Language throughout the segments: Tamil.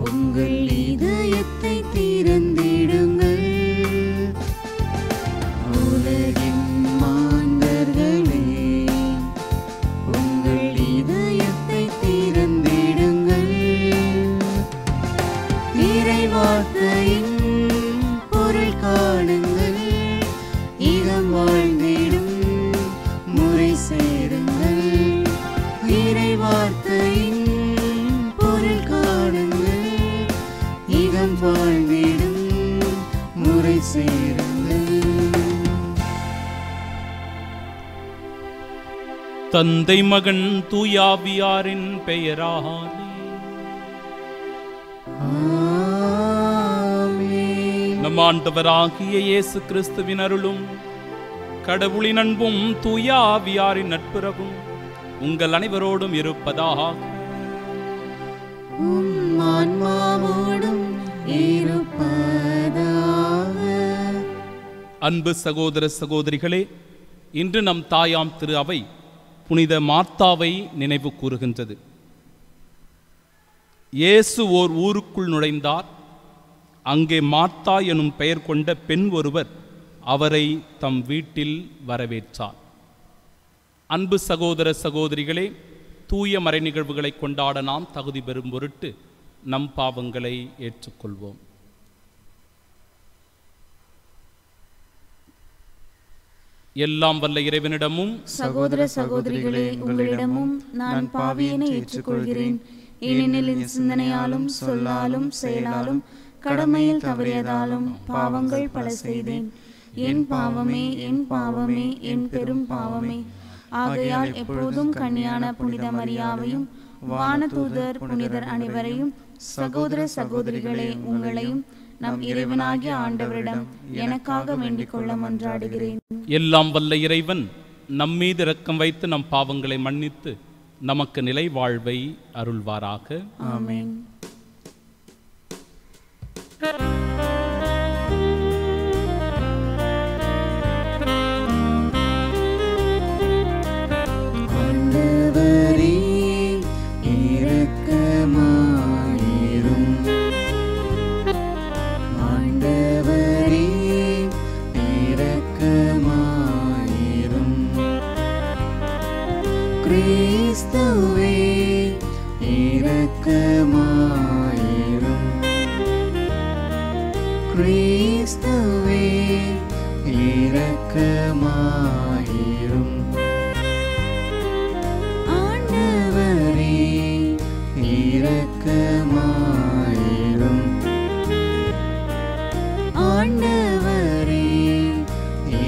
உங்கள் இதயத்தை திறந்திடுங்கள். உலகின் மாந்தர்களே, உங்கள் இதயத்தை திறந்திடுங்கள். இறைவார்த்தையின் பொருள் காணுங்கள். இதம் வாழ்ந்திடும் முறை சேருங்கள். இறைவார்த்தையின் பொருள் காணுங்கள். இதம் வாழ்ந்திடும் முறை சேருங்கள். தந்தை மகன் தூயாவியாரின் பெயராலே நம் ஆண்டவராகிய இயேசு கிறிஸ்துவின் அருளும் கடவுளின் அன்பும் தூயாவியாரின் நட்புறவும் உங்கள் அனைவரோடும் இருப்பதாக. அன்பு சகோதர சகோதரிகளே, இன்று நம் தாயாம் திரு அவை புனித மார்த்தாவை நினைவு கூறுகின்றது. இயேசு ஓர் ஊருக்குள் நுழைந்தார். அங்கே மார்த்தா எனும் பெயர் கொண்ட பெண் ஒருவர் அவரை தம் வீட்டில் வரவேற்றார். அன்பு சகோதர சகோதரிகளே, தூய மறை நிகழ்வுகளை கொண்டாட நாம் தகுதி பெறும் பொருட்டு நம் பாவங்களை ஏற்றுக்கொள்வோம். எல்லாம் வல்ல இறைவனிடமும் சகோதர சகோதரிகளே உங்களிடமும் நான் பாவியனை ஏற்றுக்கொள்கிறேன். ஏனெனில் என் சிந்தனையாலும் சொல்லாலும் செயலாலும் கடமையில் தவறியதாலும் பாவங்கள் பல செய்தேன். என் பாவமே, என் பாவமே, என் பெரும் பாவமே. ஆகையால் எப்போதும் கன்னியான புனித மரியாவையும் வானதூதர் புனிதர் அனைவரையும் சகோதர சகோதரிகளே உங்களையும் நம் இறைவனாகிய ஆண்டவரிடம் எனக்காக வேண்டிக் கொள்ள மன்றாடுகிறேன். எல்லாம் வல்ல இறைவன் நம்மீது இரக்கம் வைத்து நம் பாவங்களை மன்னித்து நமக்கு நிலை வாழ்வை அருள்வாராக. ஆமென். கிறிஸ்துவே இரக்கமாயிரும். கிறிஸ்துவே இரக்கமாயிரும். ஆண்டவரே இரக்கமாயிரும். ஆண்டவரே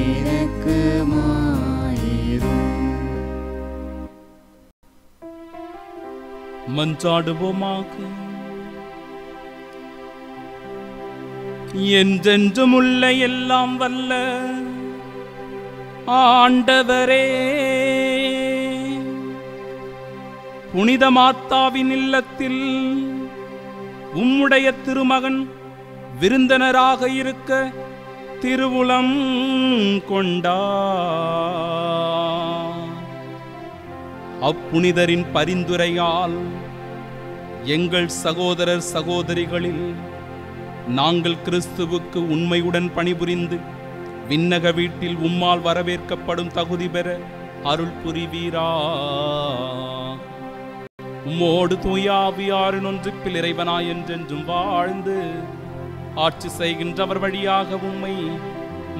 இரக்கமாயிரும். மன்றாடுவோமாக. என்றென்றும் உள்ள எல்லாம் வல்ல ஆண்டவரே, புனித மார்த்தாவின் இல்லத்தில் உம்முடைய திருமகன் விருந்தினராக இருக்க திருவுளம் கொண்டார். அப்புனிதரின் பரிந்துரையால் எங்கள் சகோதரர் சகோதரிகளில் நாங்கள் கிறிஸ்துவுக்கு உண்மையுடன் பணிபுரிந்து விண்ணக வீட்டில் உம்மால் வரவேற்கப்படும் தகுதி பெற அருள் புரிவீரா. உம்மோடு தூயாவியாரின் ஒன்றுப்பில் இறைவனாய் என்றென்றும் வாழ்ந்து ஆட்சி செய்கின்றவர் வழியாக உம்மை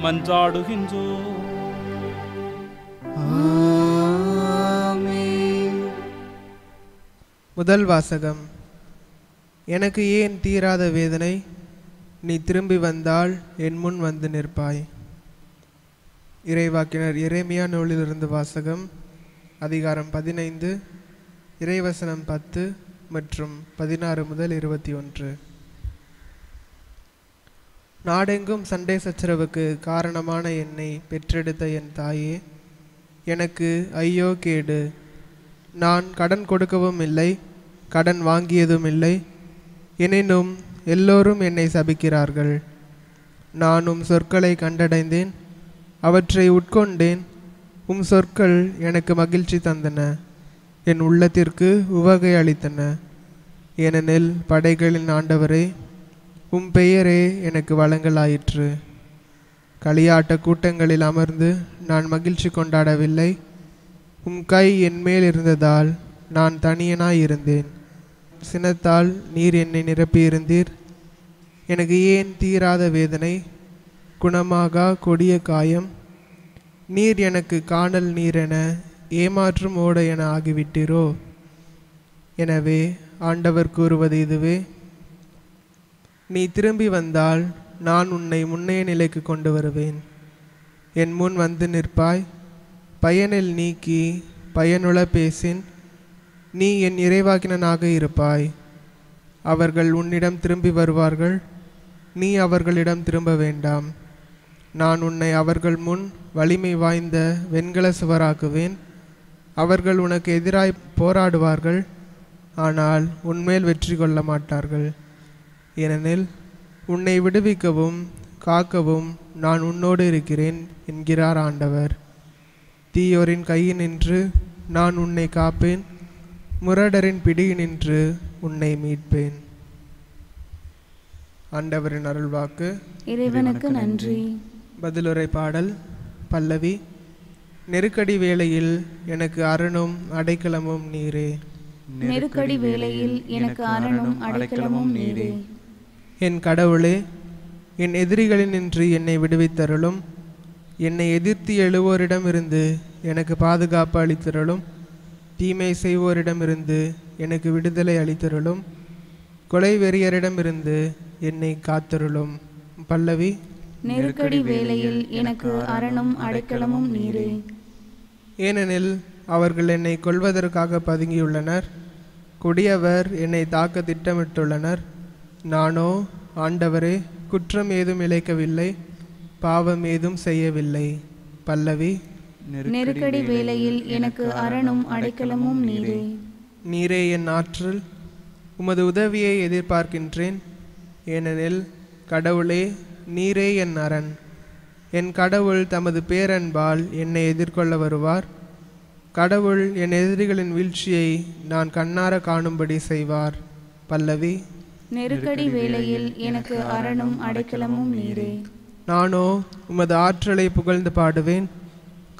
மன்றாடுகின்றோம். முதல் வாசகம். எனக்கு ஏன் தீராத வேதனை? நீ திரும்பி வந்தால் என் முன் வந்து நிற்பாய். இறைவாக்கினர் எரேமியா நூலிலிருந்து வாசகம். அதிகாரம் 15, இறைவசனம் 10 மற்றும் 16 முதல் 21. நாடெங்கும் சண்டை சச்சரவுக்கு காரணமான என்னை பெற்றெடுத்த என் தாயே, எனக்கு ஐயோ கேடு! நான் கடன் கொடுக்கவும் இல்லை, கடன் வாங்கியதும் இல்லை. எனினும் எல்லோரும் என்னை சபிக்கிறார்கள். நான் சொற்களை கண்டடைந்தேன், அவற்றை உட்கொண்டேன். சொற்கள் எனக்கு மகிழ்ச்சி தந்தன, என் உள்ளத்திற்கு உவகை அளித்தன. ஏனெனில் படைகளின் ஆண்டவரே, உம் பெயரே எனக்கு வழங்கலாயிற்று. களியாட்ட கூட்டங்களில் அமர்ந்து நான் மகிழ்ச்சி கொண்டாடவில்லை. உம் கை என்மேல் இருந்ததால் நான் தனியனாயிருந்தேன். சினத்தால் நீர் என்னை நிரப்பியிருந்தீர். எனக்கு ஏன் தீராத வேதனை, குணமாகா கொடிய காயம்? நீர் எனக்கு காணல் நீரென ஏமாற்றும் ஓடை என ஆகிவிட்டீரோ? எனவே ஆண்டவர் கூறுவது இதுவே: நீ திரும்பி வந்தால் நான் உன்னை முன்னைய நிலைக்கு கொண்டு வருவேன். என் முன் வந்து நிற்பாய். பயனில் நீக்கி பயனுள்ள பேசின் நீ என் இறைவாக்கினனாக இருப்பாய். அவர்கள் உன்னிடம் திரும்பி வருவார்கள், நீ அவர்களிடம் திரும்ப வேண்டாம். நான் உன்னை அவர்கள் முன் வலிமை வாய்ந்த வெண்கல சுவராக்குவேன். அவர்கள் உனக்கு எதிராய் போராடுவார்கள், ஆனால் உன்மேல் வெற்றி கொள்ள மாட்டார்கள். ஏனெனில் உன்னை விடுவிக்கவும் காக்கவும் நான் உன்னோடு இருக்கிறேன் என்கிறார் ஆண்டவர். தீயோரின் கையினின்று நான் உன்னை காப்பேன், முரடரின் பிடியினின்று உன்னை மீட்பேன். ஆண்டவரின் அருள்வாக்கு. இறைவனுக்கு நன்றி. பதிலுரை பாடல். பல்லவி. நெருக்கடி வேளையில் எனக்கு அரணும் அடைக்கலமும் நீரே. நெருக்கடி வேளையில் எனக்கு அரணும் அடைக்கலமும் நீரே. என் கடவுளே, என் எதிரிகளினின்று என்னை விடுவித்தருளும். என்னை எதிர்த்து எழுவோரிடமிருந்து எனக்கு பாதுகாப்பு அளித்தருளும். தீமை செய்வோரிடமிருந்து எனக்கு விடுதலை அளித்தருளும். கொலை வெறியரிடமிருந்து என்னை காத்தருளும். பல்லவி. நெருக்கடி வேளையில் எனக்கு அரணும் அடைக்கலமும் நீரே. ஏனெனில் அவர்கள் என்னை கொல்வதற்காக பதுங்கியுள்ளனர். கொடியவர் என்னை தாக்க திட்டமிட்டுள்ளனர். நானோ, ஆண்டவரே, குற்றம் ஏதும் இழைக்கவில்லை, பாவம் ஏதும் செய்யவில்லை. பல்லவி. நெருக்கடி வேளையில் எனக்கு அரணும் அடைக்கலமும் நீரே. நீரே என் ஆற்றல், உமது உதவியை எதிர்பார்க்கின்றேன். ஏனெனில் கடவுளே, நீரே என் அரண். என் கடவுள் தமது பேரன்பால் என்னை எதிர்கொள்ள வருவார். கடவுள் என் எதிரிகளின் வீழ்ச்சியை நான் கண்ணார காணும்படி செய்வார். பல்லவி. நெருக்கடி வேளையில் எனக்கு அரணும் அடைக்கலமும் நீரே. நானோ உமது ஆற்றலை புகழ்ந்து பாடுவேன்.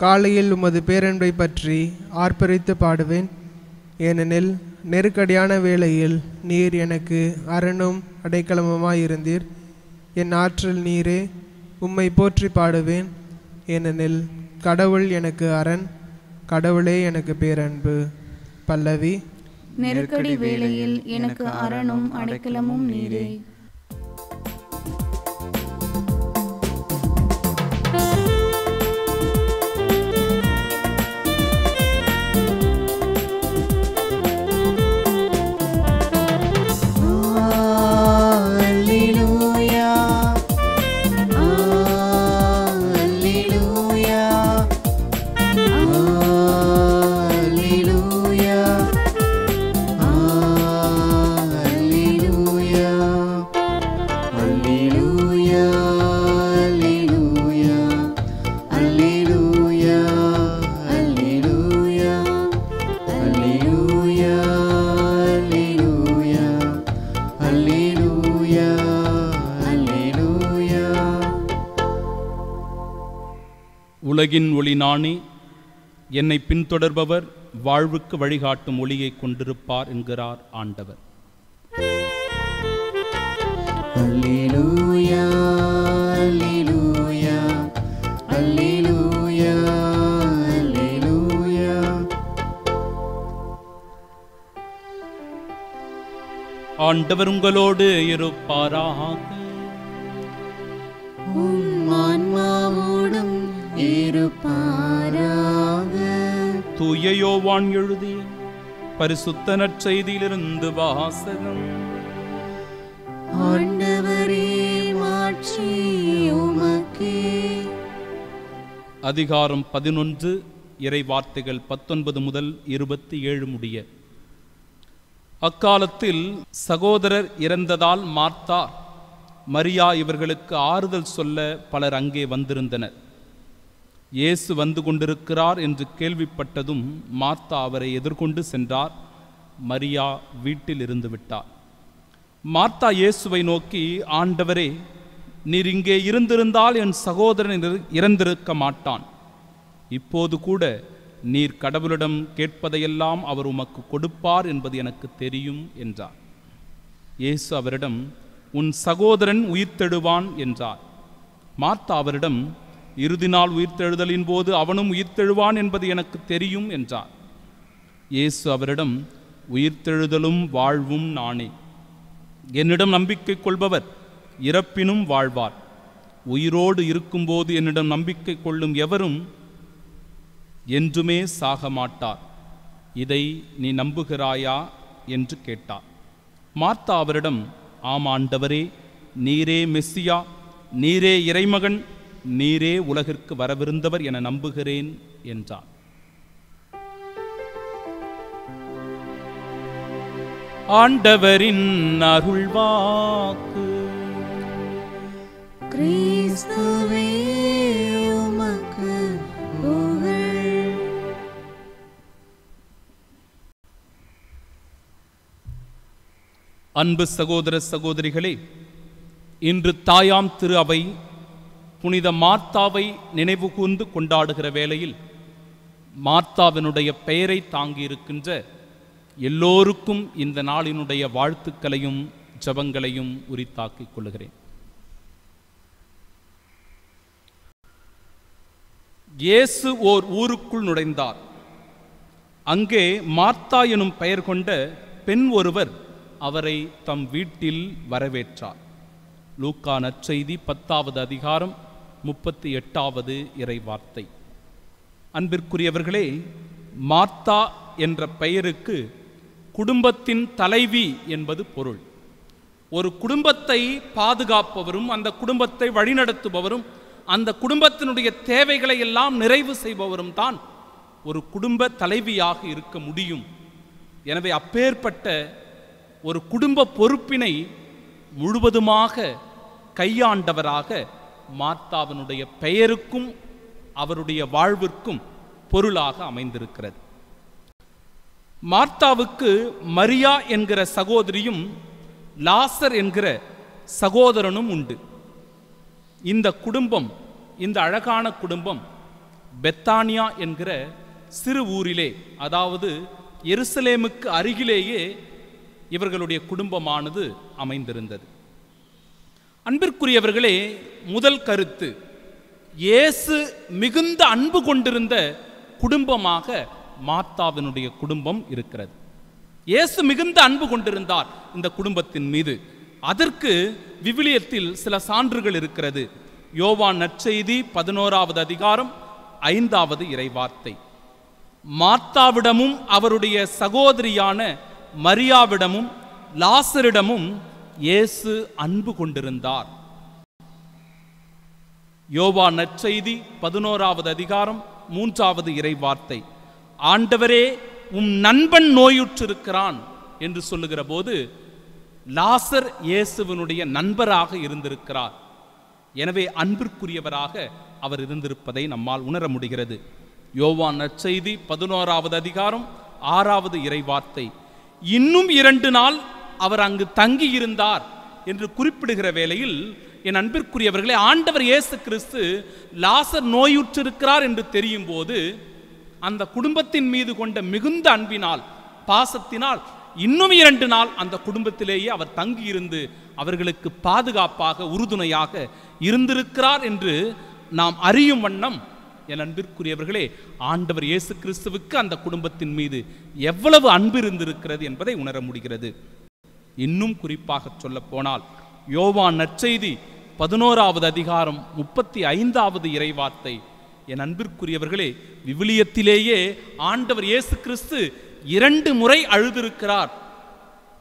காலையில் உமது பேரன்பை பற்றி ஆர்ப்பரித்து பாடுவேன். ஏனெனில் நெருக்கடியான வேளையில் நீர் எனக்கு அரணும் அடைக்கலமுமாயிருந்தீர். என் ஆற்றல் நீரே, உம்மை போற்றி பாடுவேன். ஏனெனில் கடவுள் எனக்கு அரண், கடவுளே எனக்கு பேரன்பு. பல்லவி. நெருக்கடி வேளையில் எனக்கு அரணும் அடைக்கலமும் நீரே. உலகின் ஒளி நானே, என்னை பின்தொடர்பவர் வாழ்வுக்கு வழிகாட்டும் ஒளியை கொண்டிருப்பார் என்கிறார் ஆண்டவர். அல்லேலூயா, அல்லேலூயா, அல்லேலூயா, அல்லேலூயா. ஆண்டவர் உங்களோடு இருப்பாராக. உம் ஆன்மாவோடும் இருப்பாராக. தூய யோவான் எழுதிய பரிசுத்த நற்செய்தியிலிருந்து வாசகம். ஆண்டவரே, மாட்சி உமக்கே. அதிகாரம் 11, இறை வார்த்தைகள் 19 முதல் 27 முடிய. அக்காலத்தில் சகோதரர் இறந்ததால் மார்த்தா, மரியா இவர்களுக்கு ஆறுதல் சொல்ல பலர் அங்கே வந்திருந்தனர். இயேசு வந்து கொண்டிருக்கிறார் என்று கேள்விப்பட்டதும் மார்த்தா அவரை எதிர்கொண்டு சென்றார். மரியா வீட்டில் இருந்து விட்டார். மார்த்தா இயேசுவை நோக்கி, ஆண்டவரே, நீர் இங்கே இருந்திருந்தால் என் சகோதரன் இறந்திருக்க மாட்டான். இப்போது கூட நீர் கடவுளிடம் கேட்பதையெல்லாம் அவர் உமக்கு கொடுப்பார் என்பது எனக்கு தெரியும் என்றார். இயேசு அவரிடம், உன் சகோதரன் உயிர்த்தெழுவான் என்றார். மார்த்தா அவரிடம், இறுதி நாள் உயிர்த்தெழுதலின் போது அவனும் உயிர்த்தெழுவான் என்பது எனக்கு தெரியும் என்றார். இயேசு அவரிடம், உயிர்த்தெழுதலும் வாழ்வும் நானே. என்னிடம் நம்பிக்கை கொள்பவர் இறப்பினும் வாழ்வார். உயிரோடு இருக்கும்போது என்னிடம் நம்பிக்கை கொள்ளும் எவரும் என்றுமே சாக மாட்டார். இதை நீ நம்புகிறாயா என்று கேட்டார். மார்த்தா அவரிடம், ஆம் ஆண்டவரே, நீரே மெஸ்ஸியா, நீரே இறைமகன், நீரே உலகிற்கு வரவிருந்தவர் என நம்புகிறேன் என்றார். ஆண்டவரின் அருள்வாக்கு. கிறிஸ்துவே உமக்கு புகழ். அன்பு சகோதர சகோதரிகளே, இன்று தாயாம் திரு அவை புனித மார்த்தாவை நினைவு கூர்ந்து கொண்டாடுகிற வேளையில் மார்த்தாவினுடைய பெயரை தாங்கியிருக்கின்ற எல்லோருக்கும் இந்த நாளினுடைய வாழ்த்துக்களையும் ஜபங்களையும் உரித்தாக்கிக் கொள்கிறேன். இயேசு ஓர் ஊருக்குள் நுழைந்தார். அங்கே மார்த்தா எனும் பெயர் கொண்ட பெண் ஒருவர் அவரை தம் வீட்டில் வரவேற்றார். லூக்கா நற்செய்தி 10வது அதிகாரம் 38வது இறைவார்த்தை. அன்பிற்குரியவர்களே, மார்த்தா என்ற பெயருக்கு குடும்பத்தின் தலைவி என்பது பொருள். ஒரு குடும்பத்தை பாதுகாப்பவரும், அந்த குடும்பத்தை வழிநடத்துபவரும், அந்த குடும்பத்தினுடைய தேவைகளை எல்லாம் நிறைவு செய்பவரும் தான் ஒரு குடும்ப தலைவியாக இருக்க முடியும். எனவே அப்பேற்பட்ட ஒரு குடும்ப பொறுப்பினை முழுவதுமாக கையாண்டவராக மார்த்தாவினுடைய பெயருக்கும் அவருடைய வாழ்விற்கும் பொருளாக அமைந்திருக்கிறது. மார்த்தாவுக்கு மரியா என்கிற சகோதரியும் லாசர் என்கிற சகோதரனும் உண்டு. இந்த குடும்பம், இந்த அழகான குடும்பம் பெத்தானியா என்கிற சிறு ஊரிலே, அதாவது எருசலேமுக்கு அருகிலேயே இவர்களுடைய குடும்பமானது அமைந்திருந்தது. அன்பிற்குரியவர்களே, முதல் கருத்து, இயேசு மிகுந்த அன்பு கொண்டிருந்த குடும்பமாக மார்த்தாவினுடைய குடும்பம் இருக்கிறது. இயேசு மிகுந்த அன்பு கொண்டிருந்தார் இந்த குடும்பத்தின் மீது. அதற்கு விவிலியத்தில் சில சான்றுகள் இருக்கிறது. யோவான் நற்செய்தி 11வது அதிகாரம் 5வது இறைவார்த்தை. மார்த்தாவிடமும் அவருடைய சகோதரியான மரியாவிடமும் லாசரிடமும் இயேசு அன்பு கொண்டிருந்தார். யோவான் நற்செய்தி 11வது அதிகாரம் 3வது இறைவார்த்தை. ஆண்டவரே, உம் நண்பன் நோயுற்றிருக்கிறான் என்று சொல்லுகிற போது லாசர் இயேசுவினுடைய நண்பராக இருந்திருக்கிறார். எனவே அன்பிற்குரியவராக அவர் இருந்திருப்பதை நம்மால் உணர முடிகிறது. யோவான் நற்செய்தி 11வது அதிகாரம் 6வது இறைவார்த்தை. இன்னும் 2 நாள் அவர் அங்கு தங்கியிருந்தார் என்று குறிப்பிடுகிற வேளையில், என் அன்பிற்குரியவர்களே, ஆண்டவர் இயேசு கிறிஸ்து லாசர் நோயுற்றிருக்கிறார் என்று தெரியும் போது அந்த குடும்பத்தின் மீது கொண்ட மிகுந்த அன்பினால், பாசத்தினால் இன்னும் 2 நாள் அந்த குடும்பத்திலேயே அவர் தங்கியிருந்து அவர்களுக்கு பாதுகாப்பாக உறுதுணையாக இருந்திருக்கிறார் என்று நாம் அறியும் வண்ணம், என் அன்பிற்குரியவர்களே, ஆண்டவர் இயேசு கிறிஸ்துவுக்கு அந்த குடும்பத்தின் மீது எவ்வளவு அன்பு இருந்திருக்கிறது என்பதை உணர முடிகிறது. இன்னும் குறிப்பாக சொல்ல போனால் யோவான் நற்செய்தி 11வது அதிகாரம் 35வது இறைவார்த்தை. என் அன்பிற்குரியவர்களே, விவிலியத்திலேயே ஆண்டவர் இயேசு கிறிஸ்து 2 முறை அழுதிருக்கிறார்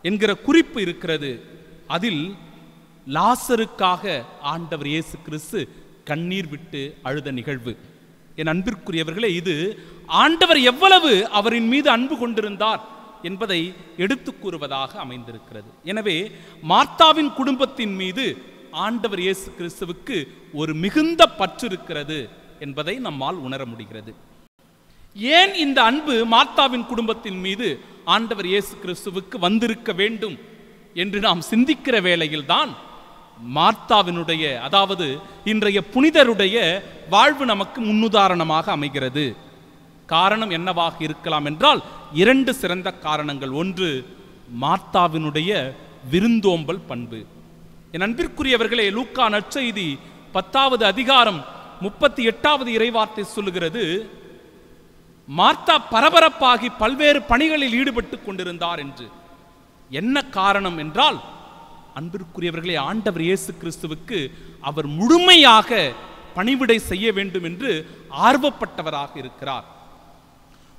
என்கிற குறிப்பு இருக்கிறது. அதில் லாசருக்காக ஆண்டவர் இயேசு கிறிஸ்து கண்ணீர் விட்டு அழுத நிகழ்வு. என் அன்பிற்குரியவர்களே, இது ஆண்டவர் எவ்வளவு அவரின் மீது அன்பு கொண்டிருந்தார் என்பதை எடுத்து கூறுவதாக அமைந்திருக்கிறது. எனவே மார்த்தாவின் குடும்பத்தின் மீது ஆண்டவர் இயேசு கிறிஸ்துவுக்கு ஒரு மிகுந்த பற்று இருக்கிறது என்பதை நம்மால் உணர முடிகிறது. ஏன் இந்த அன்பு மார்த்தாவின் குடும்பத்தின் மீது ஆண்டவர் இயேசு கிறிஸ்துவுக்கு வந்திருக்க வேண்டும் என்று நாம் சிந்திக்கிற வேளையில்தான் மார்த்தாவினுடைய, அதாவது இன்றைய புனிதருடைய வாழ்வு நமக்கு முன்னுதாரணமாக அமைகிறது. காரணம் என்னவாக இருக்கலாம் என்றால் 2 சிறந்த காரணங்கள். ஒன்று, மார்த்தாவினுடைய விருந்தோம்பல் பண்பு. என் அன்பிற்குரியவர்களே, லூக்கா நற்செய்தி 10வது அதிகாரம் 38வது இறைவார்த்தை சொல்லுகிறது, மார்த்தா பரபரப்பாகி பல்வேறு பணிகளில் ஈடுபட்டு கொண்டிருந்தார் என்று. என்ன காரணம் என்றால், அன்பிற்குரியவர்களே, ஆண்டவர் இயேசு கிறிஸ்துவுக்கு அவர் முழுமையாக பணிவிடை செய்ய வேண்டும் என்று ஆர்வப்பட்டவராக இருக்கிறார்.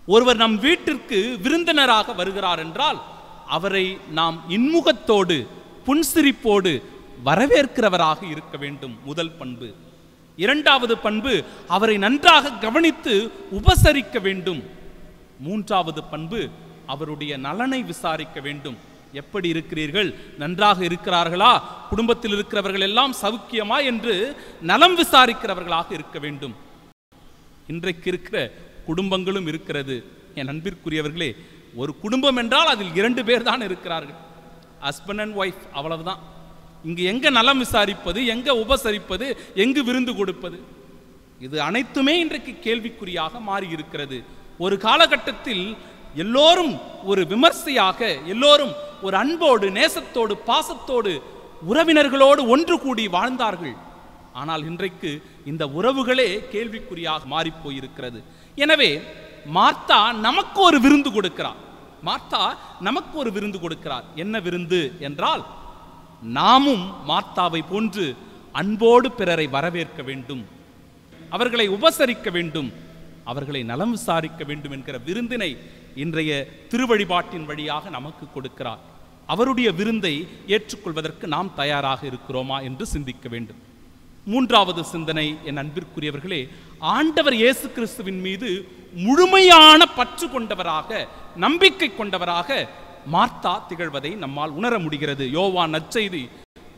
ஒருவர் நம் வீட்டிற்கு விருந்தினராக வருகிறார் என்றால் அவரை நாம் இன்முகத்தோடு புன்சிரிப்போடு வரவேற்கிறவராக இருக்க வேண்டும். முதல் பண்பு. 2வது பண்பு, அவரை நன்றாக கவனித்து உபசரிக்க வேண்டும். 3வது பண்பு, அவருடைய நலனை விசாரிக்க வேண்டும். எப்படி இருக்கிறீர்கள், நன்றாக இருக்கிறார்களா, குடும்பத்தில் இருக்கிறவர்கள் எல்லாம் சௌக்கியமா என்று நலம் விசாரிக்கிறவர்களாக இருக்க வேண்டும். இன்றைக்கு இருக்கிற குடும்பங்களும் இருக்கிறது. என் அன்பிற்குரியவர்களே, ஒரு குடும்பம் என்றால் அதில் 2 பேர் தான் இருக்கிறார்கள், ஹஸ்பண்ட் அண்ட் ஒய்ஃப், அவ்வளவுதான். இங்கு எங்க நலம் விசாரிப்பது, எங்க உபசரிப்பது, எங்கு விருந்து கொடுப்பது, இது அனைத்துமே இன்றைக்கு கேள்விக்குறியாக மாறி இருக்கிறது. ஒரு காலகட்டத்தில் எல்லோரும் ஒரு விமர்சையாக, எல்லோரும் ஒரு அன்போடு நேசத்தோடு பாசத்தோடு உறவினர்களோடு ஒன்று கூடி வாழ்ந்தார்கள். ஆனால் இன்றைக்கு இந்த உறவுகளே கேள்விக்குறியாக மாறி போயிருக்கிறது. எனவே மார்த்தா நமக்கு ஒரு விருந்து கொடுக்கிறார். மார்த்தா நமக்கு ஒரு விருந்து கொடுக்கிறார். என்ன விருந்து என்றால், நாமும் மார்த்தாவை போன்று அன்போடு பிறரை வரவேற்க வேண்டும், அவர்களை உபசரிக்க வேண்டும், அவர்களை நலம் விசாரிக்க வேண்டும் என்கிற விருந்தினை இன்றைய திருவழிபாட்டின் வழியாக நமக்கு கொடுக்கிறார். அவருடைய விருந்தை ஏற்றுக்கொள்வதற்கு நாம் தயாராக இருக்கிறோமா என்று சிந்திக்க வேண்டும். 3வது சிந்தனை, என் அன்பிற்குரியவர்களே, ஆண்டவர் இயேசு கிறிஸ்துவின் மீது முழுமையான பற்று கொண்டவராக, நம்பிக்கை கொண்டவராக மார்த்தா திகழ்வதை நம்மால் உணர முடிகிறது. யோவான் நற்செய்தி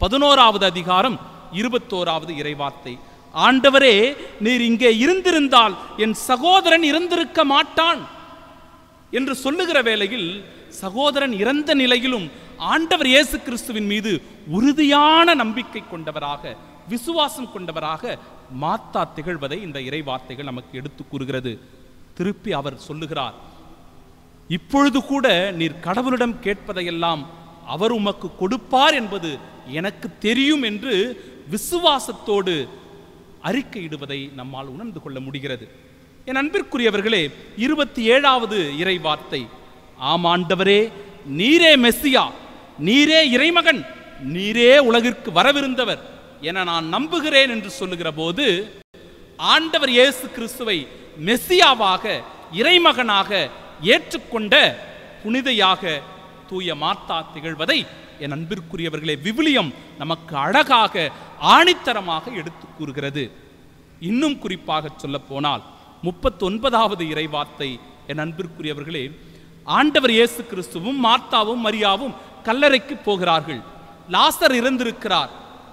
11வது அதிகாரம் 21வது இறைவார்த்தை, ஆண்டவரே, நீர் இங்கே இருந்திருந்தால் என் சகோதரன் இறந்திருக்க மாட்டான் என்று சொல்லுகிற வேளையில், சகோதரன் இறந்த நிலையிலும் ஆண்டவர் இயேசு கிறிஸ்துவின் மீது உறுதியான நம்பிக்கை கொண்டவராக, விசுவாசம் கொண்டவராக மார்த்தா திகழ்வதை இந்த இறைவார்த்தைகள் நமக்கு எடுத்து கூறுகிறது. திருப்பி அவர் சொல்லுகிறார், இப்பொழுது கூட நீர் கடவுளிடம் கேட்பதையெல்லாம் அவர் உமக்கு கொடுப்பார் என்பது எனக்கு தெரியும் என்று விசுவாசத்தோடு அறிக்கையிடுவதை நம்மால் உணர்ந்து கொள்ள முடிகிறது. என் அன்பிற்குரியவர்களே, 27வது இறைவார்த்தை, ஆம் ஆண்டவரே, நீரே மெஸ்ஸியா, நீரே இறைமகன், நீரே உலகிற்கு வரவிருந்தவர் என நான் நம்புகிறேன் என்று சொல்லுகிற போது, ஆண்டவர் இயேசு கிறிஸ்துவை மெஸ்ஸியாவாக, இறைமகனாக ஏற்றுக்கொண்ட புனிதையாக தூய மார்த்தா திகழ்வதை என் அன்பிற்குரியவர்களே விவிலியம் நமக்கு அழகாக ஆணித்தரமாக எடுத்து கூறுகிறது. இன்னும் குறிப்பாக சொல்ல போனால் 39வது இறைவார்த்தை, என் அன்பிற்குரியவர்களே, ஆண்டவர் இயேசு கிறிஸ்துவும் மார்த்தாவும் மரியாவும் கல்லறைக்கு போகிறார்கள். லாசர் இறந்திருக்கிறார்.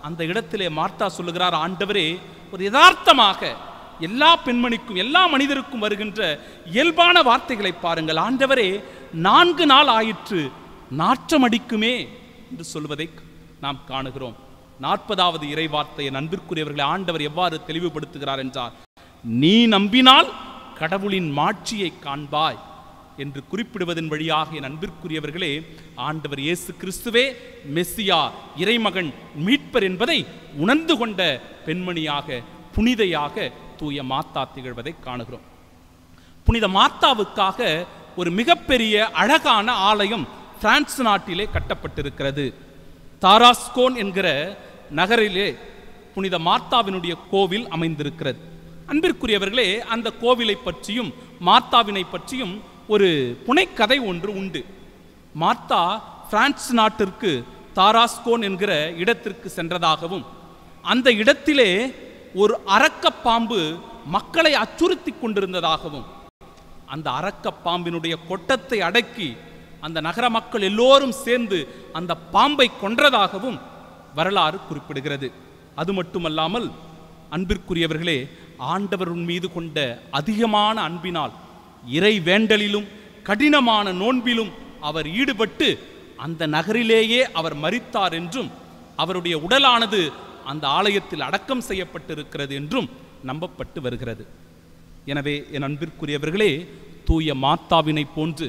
அந்த இடத்திலே மார்த்தா சொல்லுகிறார், ஆண்டவரே, ஒரு யதார்த்தமாக எல்லா பெண்மணிக்கும் எல்லா மனிதருக்கும் வருகின்ற இயல்பான வார்த்தைகளை பாருங்கள், ஆண்டவரே, 4 நாள் ஆயிற்று, நாற்றம் அடிக்குமே என்று சொல்வதை நாம் காணுகிறோம். 40வது இறைவார்த்தை, என் அன்பிற்குரியவர்களை ஆண்டவர் எவ்வாறு தெளிவுபடுத்துகிறார் என்றால், நீ நம்பினால் கடவுளின் மாட்சியை காண்பாய் என்று குறிப்பிடுவதன் வழியாக என் அன்பிற்குரியவர்களே ஆண்டவர் இயேசு கிறிஸ்துவே மெஸ்ஸியா, இறைமகன், மீட்பர் என்பதை உணர்ந்து கொண்ட பெண்மணியாக, புனிதையாக தூய மார்த்தா திகழ்வதை காணுகிறோம். புனித மார்த்தாவுக்காக ஒரு மிகப்பெரிய அழகான ஆலயம் பிரான்ஸ் நாட்டிலே கட்டப்பட்டிருக்கிறது. தாராஸ்கோன் என்கிற நகரிலே புனித மார்த்தாவினுடைய கோவில் அமைந்திருக்கிறது. அன்பிற்குரியவர்களே, அந்த கோவிலை பற்றியும் மார்த்தாவினை பற்றியும் ஒரு புனைக்கதை ஒன்று உண்டு. மார்த்தா பிரான்ஸ் நாட்டிற்கு தாராஸ்கோன் என்கிற இடத்திற்கு சென்றதாகவும், அந்த இடத்திலே ஒரு அரக்கப்பாம்பு மக்களை அச்சுறுத்தி கொண்டிருந்ததாகவும், அந்த அரக்கப்பாம்பினுடைய கொட்டத்தை அடக்கி அந்த நகர மக்கள் எல்லோரும் சேர்ந்து அந்த பாம்பை கொன்றதாகவும் வரலாறு குறிப்பிடுகிறது. அது மட்டுமல்லாமல் அன்பிற்குரியவர்களே, ஆண்டவரின் மீது கொண்ட அதிகமான அன்பினால் இறை வேண்டலிலும் கடினமான நோன்பிலும் அவர் ஈடுபட்டு அந்த நகரிலேயே அவர் மரித்தார் என்றும் அவருடைய உடலானது அந்த ஆலயத்தில் அடக்கம் செய்யப்பட்டிருக்கிறது என்றும் நம்பப்பட்டு வருகிறது. எனவே என் அன்பிற்குரியவர்களே, தூய மாத்தாவினை போன்று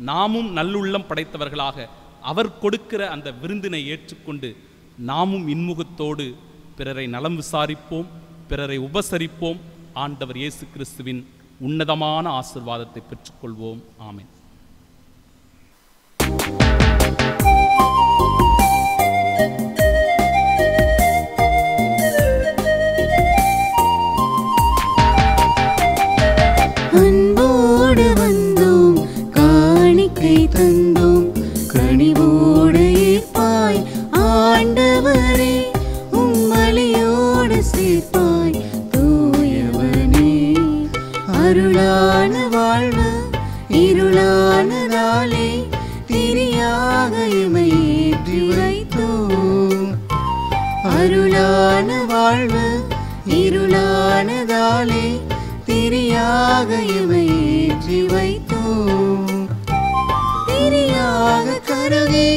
நாமும் நல்லுள்ளம் படைத்தவர்களாக அவர் கொடுக்கிற அந்த விருந்தினை ஏற்றுக்கொண்டு நாமும் இன்முகத்தோடு பிறரை நலம் விசாரிப்போம், பிறரை உபசரிப்போம். ஆண்டவர் இயேசு கிறிஸ்துவின் உன்னதமான ஆசீர்வாதத்தை பெற்றுக்கொள்வோம். ஆமென். அன்போடு வந்தோம், காணிக்கை தந்தோம், கனிவோடு ஏற்பாய் ஆண்டவரே, உம்மலியோடு சேர்ப்பாய் தூயவனே. அருளான வாழ்வு இருளானதாலே திரியாக எமை ஏற்றி வைத்தோம். அருளான வாழ்வு இருளானதாலே திரியாக எமை ஏற்றி வைத்தோம். திரியாக கருகி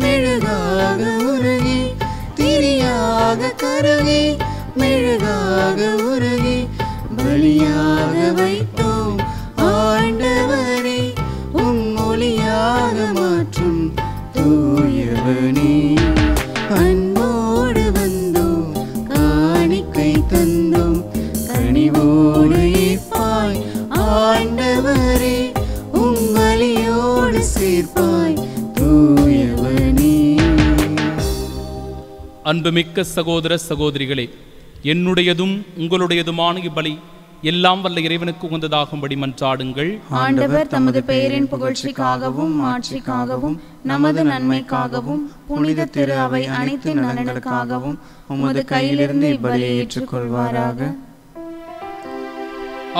மெழுகாக உருகி, திரியாக கருகி மெழுகாக உருகி, பலியாக வைத்தோம் ஆண்டவரே, ஒளியாக மாற்றும் தூயவனே. அன்போடு வந்தோம், காணிக்கை தந்தோம், கனிவோடு ஏற்பாய் ஆண்டவரே, உம்மலியோடு சேர்ப்பாய் தூயவனே. அன்புமிக்க சகோதர சகோதரிகளே, என்னுடையதும் உங்களுடையதுமான இப்பலி எல்லாம் வல்ல இறைவனுக்கு உகந்ததாகும்படி மன்றாடுங்கள். ஆண்டவர் தமது பெயரின் புகழ்ச்சிக்காகவும் மாட்சிக்காகவும் நமது நன்மைக்காகவும் புனித திரு அவை அனைத்து நலனுக்காகவும் உமது கையிலிருந்து இப்பலியை ஏற்றுக்கொள்வாராக.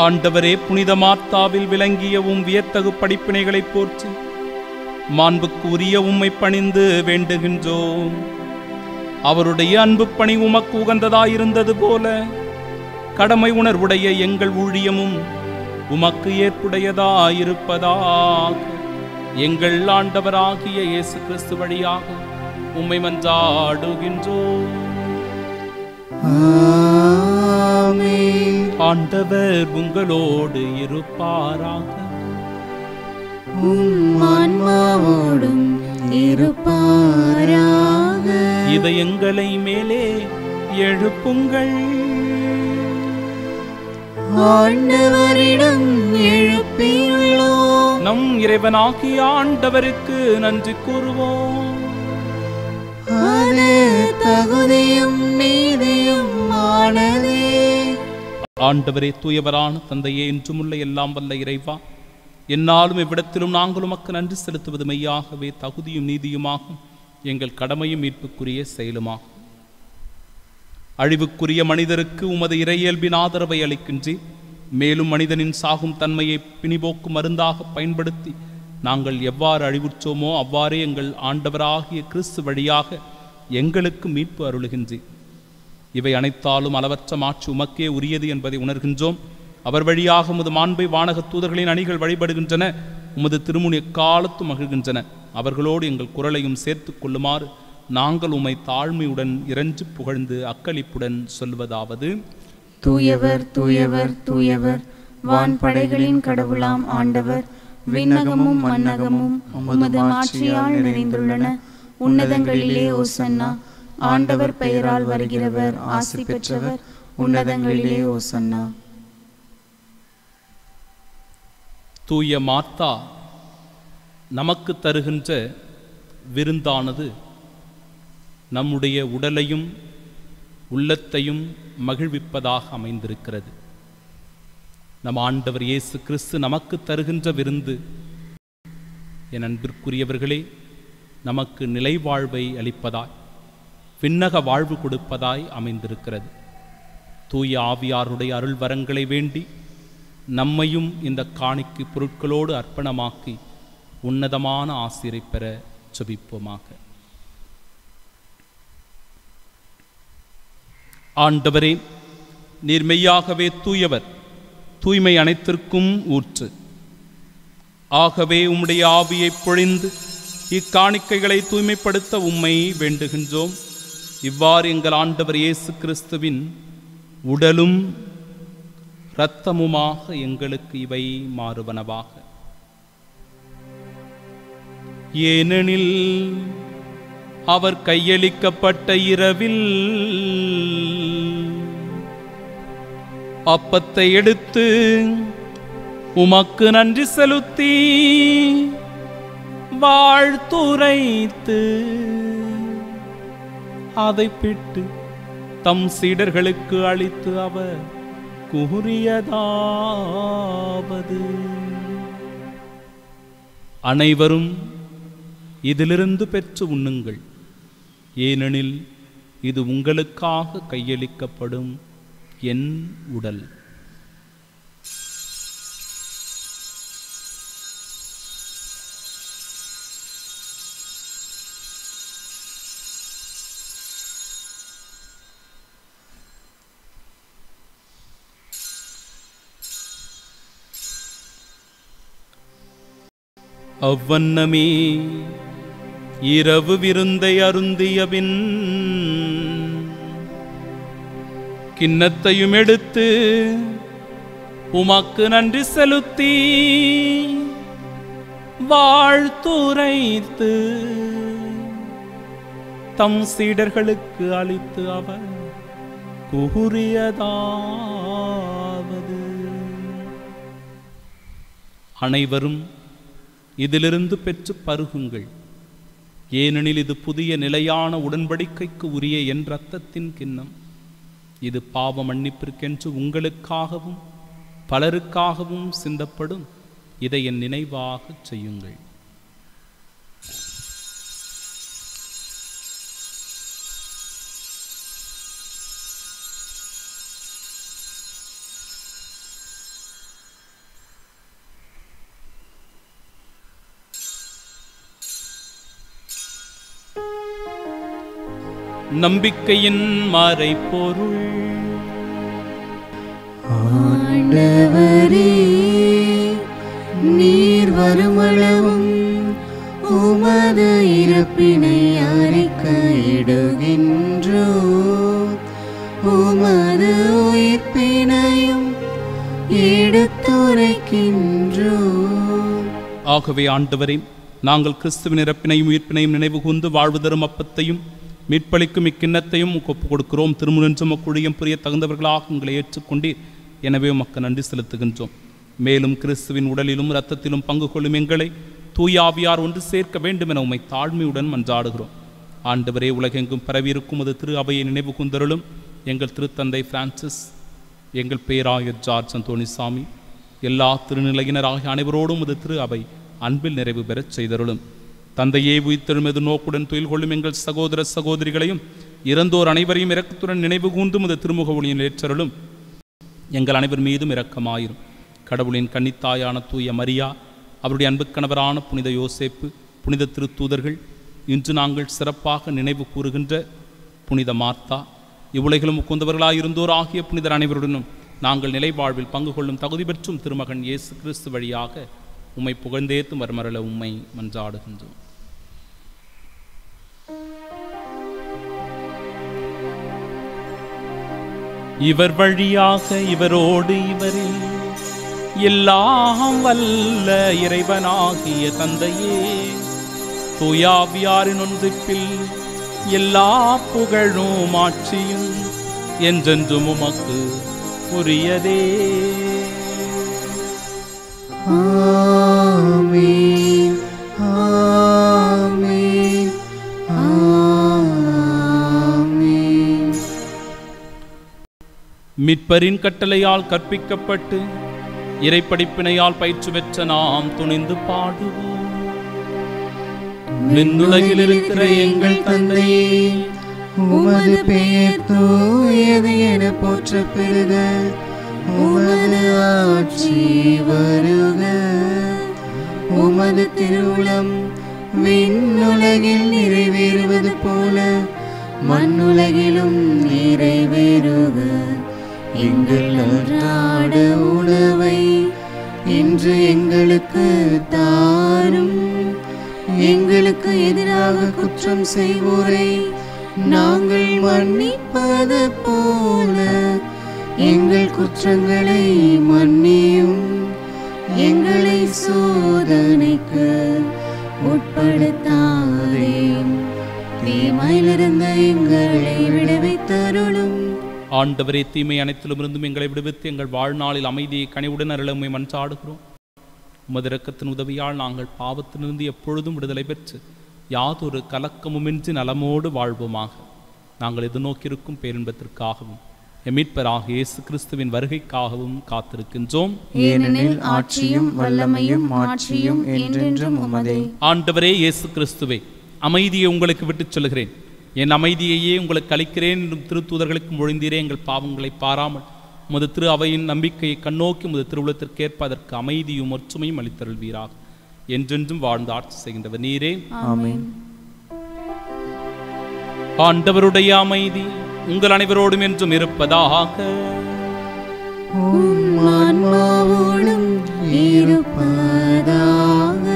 ஆண்டவரே, புனித மாத்தாவில் விளங்கியவும் வியத்தகு படிப்பினைகளை போற்றி மாண்புக்கு உரிய உம்மை பணிந்து வேண்டுகின்றோம். அவருடைய அன்பு பணி உமக்கு உகந்ததாயிருந்தது போல கடமை உணர்வுடைய எங்கள் ஊழியமும் உமக்கு ஏற்புடையதாயிருப்பதாக எங்கள் ஆண்டவராகிய இயேசு கிறிஸ்து வழியாக உம்மை மன்றாடுகின்றோம். ஆமென். ஆண்டவர் உங்களோடு இருப்பாராக. உம் ஆன்மாவோடும் இருப்பாராக. இதயங்களை மேலே எழுப்புங்கள். ஆண்டவரிடம் எழுப்பியுள்ளோம். நம் இறைவனாகிய ஆண்டவருக்கு நன்றி கூறுவோம். அது தகுதியும் நீதியும் ஆனதே. ஆண்டவரே, தூயவரான தந்தையே, என்றுமுள்ள எல்லாம் வல்ல இறைவா, என்னாலும் இவ்விடத்திலும் நாங்கள் உமக்கு நன்றி செலுத்துவது மெய்யாகவே தகுதியும் நீதியுமாகும், எங்கள் கடமையும் மீட்புக்குரிய செயலுமாகும். அழிவுக்குரிய மனிதருக்கு உமது இறையியல்பின் ஆதரவை அளிக்கின்றீர். மேலும் மனிதனின் சாகும் தன்மையை பிணிபோக்கும் மருந்தாக பயன்படுத்தி நாங்கள் எவ்வாறு அழிவுற்றோமோ அவ்வாறே எங்கள் ஆண்டவராகிய கிறிஸ்து வழியாக எங்களுக்கு மீட்பு அருளுகின்றீர். இவை அனைத்தாலும் அளவற்ற மாட்சி உமக்கே உரியது என்பதை உணர்கின்றோம். அவர் வழியாக உமது மாண்பை வானக தூதர்களின் அணிகள் வழிபடுகின்றன. உமது திருமுன் எக்காலத்தும் மகிழ்கின்றன. அவர்களோடு எங்கள் குரலையும் சேர்த்து கொள்ளுமாறு நாங்கள் உம்மை தாழ்மையுடன் இறைஞ்சு புகழ்ந்து அக்களிப்புடன் சொல்வதாவது: தூயவர் தூயவர் தூயவர், வான் படைகளின் கடவுளாம் ஆண்டவர். விண்ணகமும் மண்ணகமும் உமது மாட்சியால் நிறைந்துள்ளன. உன்னதங்களிலே ஓசன்னா. ஆண்டவர் பெயரால் வருகிறவர் ஆசி பெற்றவர். உன்னதங்களிலே ஓசன்னா. தூய மாத்தா நமக்கு தருகின்ற விருந்தானது நம்முடைய உடலையும் உள்ளத்தையும் மகிழ்விப்பதாக அமைந்திருக்கிறது. நம் ஆண்டவர் இயேசு கிறிஸ்து நமக்கு தருகின்ற விருந்து, என் அன்பிற்குரியவர்களே, நமக்கு நிலை வாழ்வை அளிப்பதாய், விண்ணக வாழ்வு கொடுப்பதாய் அமைந்திருக்கிறது. தூய ஆவியாருடைய அருள் வரங்களை வேண்டி நம்மையும் இந்த காணிக்கை பொருட்களோடு அர்ப்பணமாக்கி உன்னதமான ஆசிரை பெற ஜெபிப்போமாக. ஆண்டவரே, நீர் மெய்யாகவே தூயவர், தூய்மை அனைத்திற்கும் ஊற்று. ஆகவே உம்முடைய ஆவியை பொழிந்து இக்காணிக்கைகளை தூய்மைப்படுத்த உம்மை வேண்டுகின்றோம். இவ்வாறு எங்கள் ஆண்டவர் இயேசு கிறிஸ்துவின் உடலும் இரத்தமுமாக எங்களுக்கு இவை மாறுவனவாக. ஏனெனில் அவர் கையளிக்கப்பட்ட இரவில் அப்பத்தை எடுத்து உமக்கு நன்றி செலுத்தி வாழ்த்துரைத்து அதை பிட்டு தம் சீடர்களுக்கு அளித்து அவர் கூறியதாவது: அனைவரும் இதிலிருந்து பெற்று உண்ணுங்கள், ஏனெனில் இது உங்களுக்காக கையளிக்கப்படும் என் உடல். அவ்வண்ணமே இரவு விருந்தை அருந்தியபின் கிண்ணத்தையும் எடுத்து உமக்கு நன்றி செலுத்தி வாழ்த்துரைத்து தம் சீடர்களுக்கு அளித்து அவர் கூறியதாவது: அனைவரும் இதிலிருந்து பெற்று பருகுங்கள், ஏனெனில் இது புதிய நிலையான உடன்படிக்கைக்கு உரிய என் இரத்தத்தின் கிண்ணம். இது பாவ மன்னிப்பிற்கென்று உங்களுக்காகவும் பலருக்காகவும் சிந்தப்படும். இதை என் நினைவாக செய்யுங்கள். நம்பிக்கையின் மறைபொருள். ஆண்டவரே, நீர் வருமளவும் உமது இறப்பினை அறிக்கையிடுகின்றோம், உமது உயிர்ப்பினையும் எடுத்துரைக்கின்றோம். ஆகவே ஆண்டவரே, நாங்கள் கிறிஸ்துவின் இறப்பினையும் உயிர்ப்பினையும் நினைவு கூர்ந்து வாழ்வு தரும் அப்பத்தையும் மீட்பளிக்கும் இக்கிண்ணத்தையும் ஒப்புக் கொடுக்கிறோம். திருமுன்றும் அக்குழியம் புரிய தகுந்தவர்களாக உங்களை ஏற்றுக்கொண்டீர். எனவே உமக்கு நன்றி செலுத்துகின்றோம். மேலும் கிறிஸ்துவின் உடலிலும் இரத்தத்திலும் பங்கு கொள்ளும் எங்களை தூயாவியார் ஒன்று சேர்க்க வேண்டும் என உம்மை தாழ்மையுடன் மன்றாடுகிறோம். ஆண்டவரே, உலகெங்கும் பரவியிருக்கும் அது திரு அவையை நினைவு கூர்ந்தருளும். எங்கள் திருத்தந்தை பிரான்சிஸ், எங்கள் பேராயர் ஜார்ஜ் அந்தோணிசாமி, எல்லா திருநிலையினராகிய அனைவரோடும் அது திரு அவை அன்பில் நிறைவு பெறச் செய்தருளும். தந்தையே, உயிர்த்தெழுமெது நோக்குடன் துயில் கொள்ளும் எங்கள் சகோதர சகோதரிகளையும் இறந்தோர் அனைவரையும் இரக்கத்துடன் நினைவு கூர்ந்தும் அது திருமுக ஒளியில் ஏற்றருளும். எங்கள் அனைவர் மீதும் இரக்கமாயிரும். கடவுளின் கன்னித்தாயான தூய மரியா, அவருடைய அன்பு கணவரான புனித யோசேப்பு, புனித திருத்தூதர்கள், இன்று நாங்கள் சிறப்பாக நினைவு கூறுகின்ற புனித மார்த்தா, இவ்வுலகிலும் உகந்தவர்களாயிருந்தோர் ஆகிய புனிதர் அனைவருடனும் நாங்கள் நிலை வாழ்வில் பங்கு கொள்ளும் தகுதி பெற்றும் திருமகன் இயேசு கிறிஸ்து வழியாக உம்மை புகழ்ந்தேத்து மறுமரல உம்மை மன்றாடுகின்றோம். இவர் வழியாக இவரோடு இவரில் எல்லாம் வல்ல இறைவனாகிய தந்தையே, தூயாவியாரின் ஒன்றிப்பில் எல்லா புகழும் ஆட்சியும் என்றென்றும் உமக்கு உரியதே. ஆமென், ஆமென், ஆமென். மீட்பரின் கட்டளையால் கற்பிக்கப்பட்டு இறைப்படிப்பினையால் பயிற்சி பெற்ற நாம் துணிந்து பாடுவோம். விண்ணுலகில் இருக்கிற எங்கள் தந்தையே, உமது பெயர் தூயது என போற்ற பெறுக, உமது ஆட்சி வருக, உமது திருவுளம் விண்ணுலகில் நிறைவேறுவது போல மண்ணுலகிலும் நிறைவேறுக. எங்கள் அன்றாட உணவை இன்று எங்களுக்கு தாரும், எங்களுக்கு எதிராக குற்றம் செய்வோரை நாங்கள் மன்னிப்பது போல எங்கள் குற்றங்களை மன்னியும். எங்களை சோதனைக்கு உட்படுத்தாதேயும், தீமையிலிருந்து எங்களை விடுவித்தருளும். ஆண்டவரே, தீமை அனைத்திலும் இருந்தும் எங்களை விடுவித்து எங்கள் வாழ்நாளில் அமைதியை கனிவுடன் அருள உம்மை மன்றாடுகிறோம். உமது இரக்கத்தின் உதவியால் நாங்கள் பாவத்திலிருந்து எப்பொழுதும் விடுதலை பெற்று யாதொரு கலக்கமுமின்றி நலமோடு வாழ்வோமாக. நாங்கள் எதிர்நோக்கியிருக்கும் பேரின்பத்திற்காகவும் மீட்பராகிய இயேசு கிறிஸ்துவின் வருகைக்காகவும் காத்திருக்கின்றோம். ஏனெனில் ஆட்சியும் வல்லமையும் மாட்சியும் என்றென்றும் உமதே. ஆண்டவரே இயேசு கிறிஸ்துவே, அமைதியை உங்களுக்கு விட்டுச் சொல்கிறேன், என் அமைதியையே உங்களுக்கு அளிக்கிறேன் என்றும் திருத்தூதர்களுக்கு மொழிந்தீரே. எங்கள் பாவங்களை பாராமல் உமது திரு அவையின் நம்பிக்கையை கண்ணோக்கி உமது திருவுளத்திற்கேற்ப அதற்கு அமைதியும் ஒற்றுமையும் அளித்தருள்வீராக. என்றென்றும் வாழ்ந்து ஆட்சி செய்கின்றவர் நீரே. ஆமென். ஆண்டவருடைய அமைதி உங்கள் அனைவரோடும் என்றும் இருப்பதாக. உம் ஆன்மாவோடும் இருப்பதாக.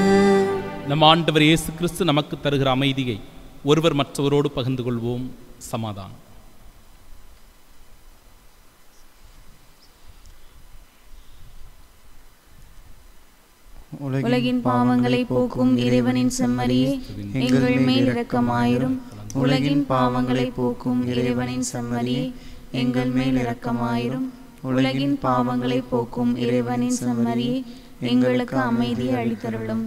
நம் ஆண்டவர் இயேசு கிறிஸ்து நமக்கு தருகிற அமைதியை ஒருவர் மற்றவரோடு பகிர்ந்து கொள்வோம். சமாதானம். உலகின் பாவங்களை போக்கும் இறைவனின் செம்மறியே, எங்கள் மேல் இரக்கமாயிரும். உலகின் பாவங்களை போக்கும் இறைவனின் செம்மறியே, எங்கள் மேல் இரக்கமாயிரும். உலகின் பாவங்களை போக்கும் இறைவனின் செம்மறியே, எங்களுக்கு அமைதியை அளித்தருளும்.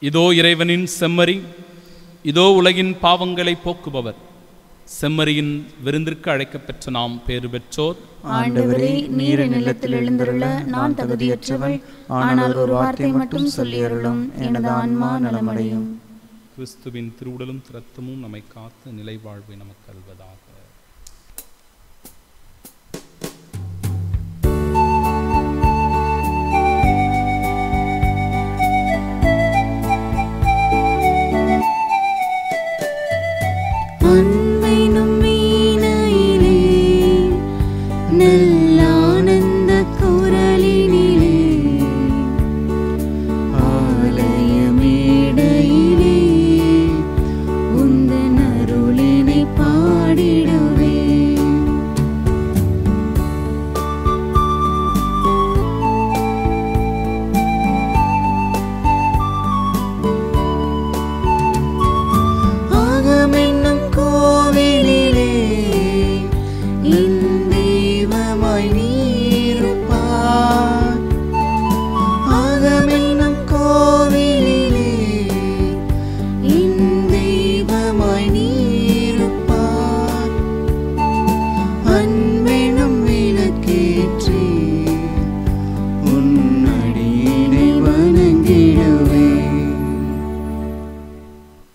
இதோ இறைவனின் செம்மறி, இதோ உலகின் பாவங்களை போக்குபவர். செம்மறியின் விருந்திற்கு அழைக்கப்பெற்ற நாம் பேறு பெற்றோர். ஆண்டவரே, நீர் நிலத்தில் எழுந்தருள நான் தகுதியற்றவள், ஆனால் ஒரு வார்த்தை மட்டும் சொல்லியருளும், எனது ஆன்மா நலமடையும். கிறிஸ்துவின் திருவுடலும் இரத்தமும் நம்மை காத்து நிலை வாழ்வை நமக்கு அருள்வதாக.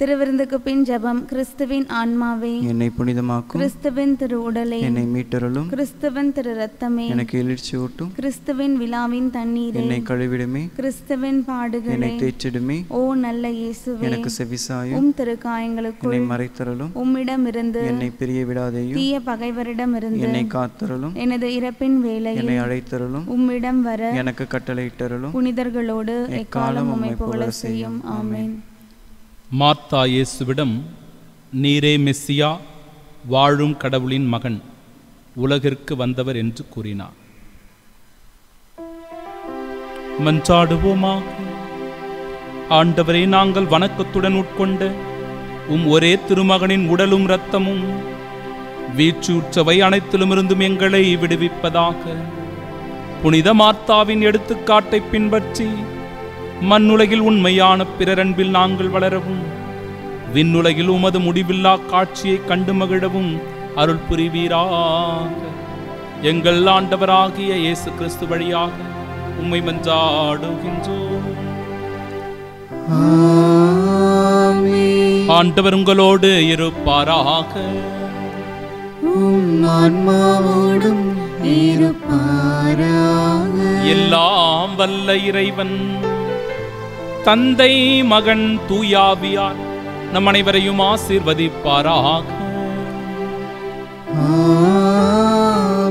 திருவிருந்துக்கு பின் ஜெபம். கிறிஸ்துவின் ஆன்மாவே, என்னை புனிதமாக்கும். கிறிஸ்துவின் திரு உடலை என்னை மீட்டருளும். கிறிஸ்துவின் திரு இரத்தமே எனக்கு எழுச்சி ஊட்டும். கிறிஸ்துவின் விழாவின் தண்ணீரே என்னை கழுவிடுமே. கிறிஸ்துவின் பாடுகளே என்னை தேய்ச்சிடுமே. ஓ நல்ல இயேசுவே, எனக்கு செவிசாயும். உம் திருக்காயங்களுக்குள் என்னை மறைத்தருளும். உம்மிடமிருந்து என்னை பிரிய விடாதேயும். தீய பகைவரிடமிருந்து என்னை காத்தருளும். எனது இறப்பின் வேளையில் என்னை அழைத்தருளும். உம்மிடம் வர எனக்கு கட்டளையிட்டருளும். புனிதர்களோடு எக்காலம் உம்மை புகழ செய்யும். ஆமென். மார்த்தா இயேசுவிடம், நீரே மெஸ்ஸியா, வாழும் கடவுளின் மகன், உலகிற்கு வந்தவர் என்று கூறினார். மன்றாடுவோமாக. ஆண்டவரே, நாங்கள் வணக்கத்துடன் உட்கொண்ட உம் ஒரே திருமகனின் உடலும் இரத்தமும் வீச்சூற்றவை அனைத்திலுமிருந்தும் எங்களை விடுவிப்பதாக. புனித மார்த்தாவின் எடுத்துக்காட்டை பின்பற்றி மண்ணுலகில் உண்மையான பிறரன்பில் நாங்கள் வளரவும், விண்ணுலகில் உமது முடிவில்லா காட்சியை கண்டு மகிழவும் அருள் புரிவீராக. எங்கள் ஆண்டவராகிய இயேசு கிறிஸ்து வழியாக உம்மை மன்றாடுகின்றோம். ஆண்டவர் உங்களோடு இருப்பாராக. ஆன்மாவோடும் இருப்பாராக. எல்லாம் வல்ல இறைவன் தந்தை, மகன், தூயாவியார் நம் அனைவரையும் ஆசீர்வதிப்பாராக.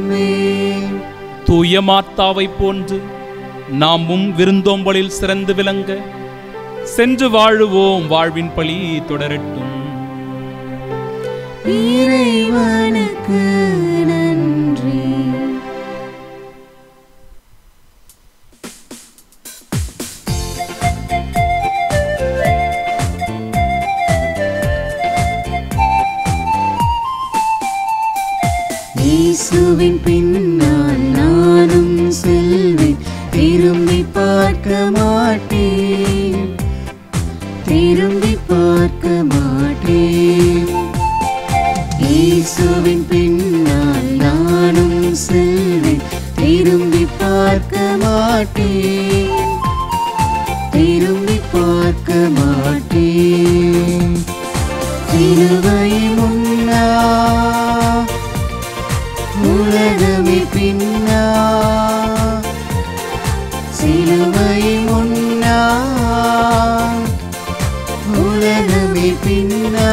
ஆமென். தூய மார்த்தாவை போன்று நாமும் விருந்தோம்பலில் சிறந்து விளங்க சென்று வாழுவோம். வாழ்வின் பழி தொடரட்டும். இறைவனுக்கு நன்றி. இயேசுவின் பின்னால் நானும் செல்வேன், திரும்பி பார்க்க மாட்டேன், திரும்பி பார்க்க மாட்டேன். இயேசுவின் பின்னால் நானும் செல்வேன், திரும்பி பார்க்க மாட்டேன், திரும்பி பார்க்க மாட்டேன். சிலுவை முன்னா உலகமே பின்னா, சிலுவை முன்னா உலகமே பின்னா.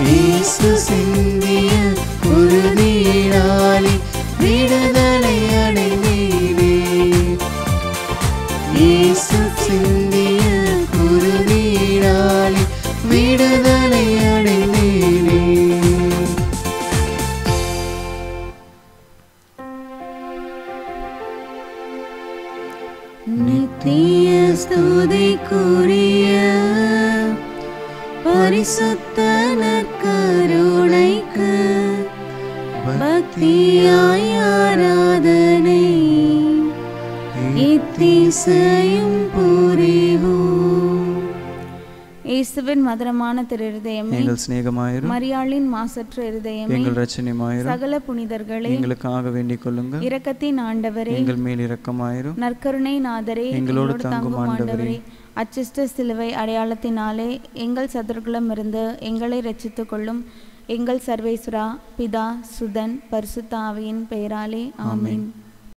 இயேசு சிந்திய குருதியினாலே விடுதலை அடைந்தேனே, இயேசு சிந்திய குருதியினாலே விடுதலை அடைந்தேனே. நித்திய ஸ்துதிக்குரிய பரிசுத்த நற்கருணைக்கு பக்தியாய் ஆராதனை இத்திசையும் புரிவோம். இயேசுவின் மதுரமான திருஹிருதயமே, எங்கள் சிநேகமாயிரும். மரியாளின் மாசற்ற இருதயமே, எங்கள் இரட்சணியமாயிரும். சகல புனிதர்களே, எங்களுக்காக வேண்டிக் கொள்ளுங்கள். இரக்கத்தின் ஆண்டவரே, எங்கள் மேல் இரக்கமாயிரும். நற்கருணை நாதரே, எங்களோடு தங்கும் ஆண்டவரே, அச்சிஷ்ட சிலுவை அடையாளத்தினாலே எங்கள் சத்துருக்களிடமிருந்து எங்களை ரட்சித்துக் கொள்ளும். எங்கள் சர்வேஸ்வரா, பிதா, சுதன், பரிசுத்த ஆவியின் பெயராலே ஆமென்.